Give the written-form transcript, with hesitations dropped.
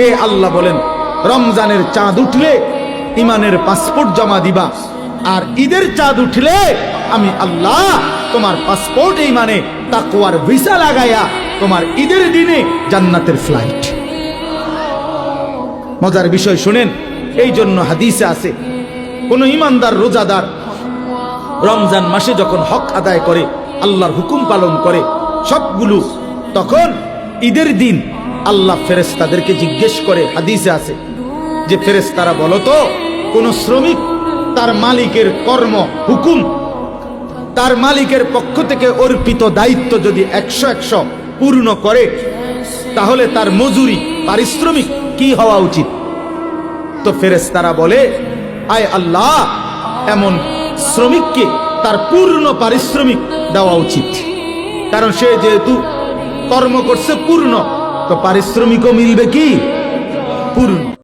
এ আল্লাহ বলেন, রমজানের চাঁদ উঠলে ইমানের পাসপোর্ট জমা দিবা, আর ঈদের চাঁদ উঠলে আমি আল্লাহ তোমার পাসপোর্ট ইমানে তাকওয়ার ভিসা লাগাইয়া তোমার ঈদের দিনে জান্নাতের ফ্লাইট। মজার বিষয় শুনেন, এই জন্য হাদিসে আছে কোন ইমানদার রোজাদার রমজান মাসে যখন হক আদায় করে, আল্লাহর হুকুম পালন করে সবগুলো, তখন ঈদের দিন আল্লাহ ফেরেশতাদেরকে জিজ্ঞেস করে, হাদিসে আছে যে ফেরেশতারা বলো তো, কোন শ্রমিক তার মালিকের কর্ম হুকুম, তার মালিকের পক্ষ থেকে অর্পিত দায়িত্ব যদি 100 পূর্ণ করে, তাহলে তার মজুরি পারিশ্রমিক কি হওয়া উচিত? তো ফেরেশতারা বলে, আয় আল্লাহ, এমন শ্রমিককে তার পূর্ণ পারিশ্রমিক দেওয়া উচিত, কারণ সে যেহেতু কর্ম করছে পূর্ণ, তো পারিশ্রমিকও মিলবে কি?